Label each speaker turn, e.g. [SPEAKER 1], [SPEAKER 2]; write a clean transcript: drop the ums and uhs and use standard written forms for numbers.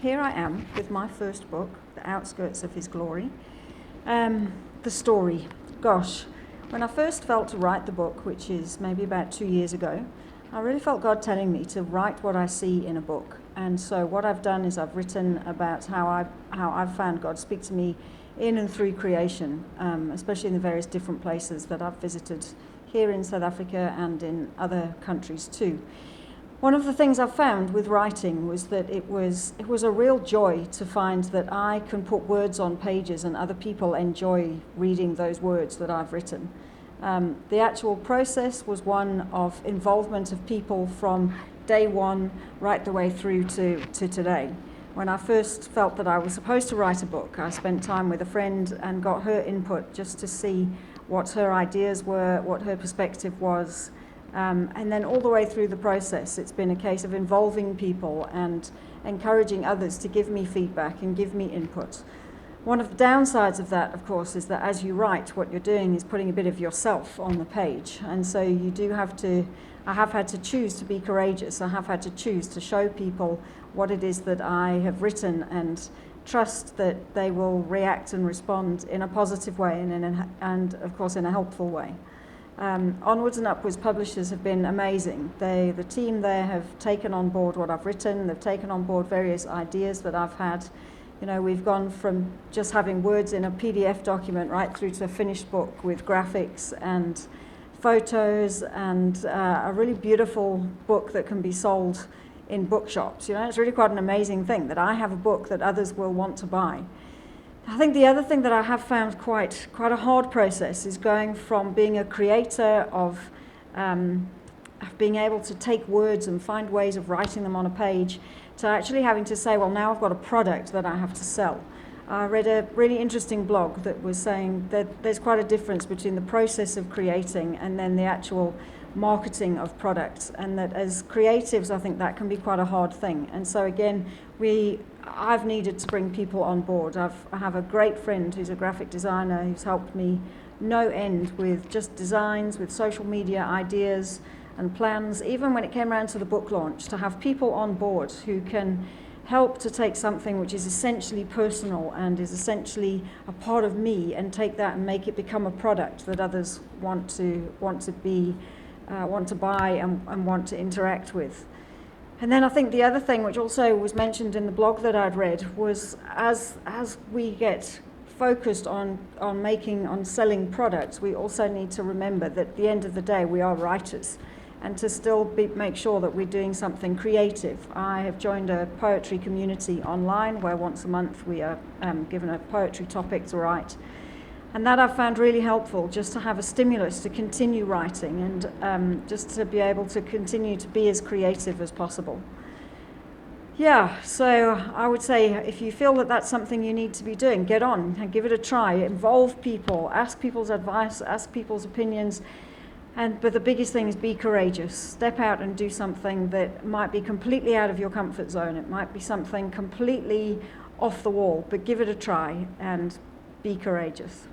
[SPEAKER 1] Here I am with my first book, The Outskirts of His Glory. The story. Gosh, when I first felt to write the book, which is maybe about 2 years ago, I really felt God telling me to write what I see in a book. And so what I've done is I've written about how I've found God speak to me in and through creation, especially in the various different places that I've visited here in South Africa and in other countries too. One of the things I found with writing was that it was a real joy to find that I can put words on pages and other people enjoy reading those words that I've written. The actual process was one of involvement of people from day one right the way through to today. When I first felt that I was supposed to write a book, I spent time with a friend and got her input just to see what her ideas were, what her perspective was. And then all the way through the process, it's been a case of involving people and encouraging others to give me feedback and give me input. One of the downsides of that, of course, is that as you write, what you're doing is putting a bit of yourself on the page. And so you do have to, I have had to choose to be courageous. I have had to choose to show people what it is that I have written and trust that they will react and respond in a positive way and of course, in a helpful way. Onwards and Upwards publishers have been amazing. The team there have taken on board what I've written. They've taken on board various ideas that I've had. You know, we've gone from just having words in a PDF document right through to a finished book with graphics and photos and a really beautiful book that can be sold in bookshops. You know, it's really quite an amazing thing that I have a book that others will want to buy. I think the other thing that I have found quite a hard process is going from being a creator of being able to take words and find ways of writing them on a page to actually having to say, well, now I've got a product that I have to sell. I read a really interesting blog that was saying that there's quite a difference between the process of creating and then the actual marketing of products, and that as creatives, I think that can be quite a hard thing. And so again, I've needed to bring people on board. I have a great friend who's a graphic designer who's helped me no end with just designs, with social media ideas and plans, even when it came around to the book launch, to have people on board who can help to take something which is essentially personal and is essentially a part of me and take that and make it become a product that others want to buy and want to interact with. And then I think the other thing, which also was mentioned in the blog that I'd read, was as we get focused on selling products, we also need to remember that at the end of the day, we are writers, and to still make sure that we're doing something creative. I have joined a poetry community online where once a month we are given a poetry topic to write. And that I've found really helpful, just to have a stimulus to continue writing and just to be able to continue to be as creative as possible. Yeah, so I would say if you feel that that's something you need to be doing, get on and give it a try. Involve people, ask people's advice, ask people's opinions. But the biggest thing is be courageous. Step out and do something that might be completely out of your comfort zone. It might be something completely off the wall, but give it a try and be courageous.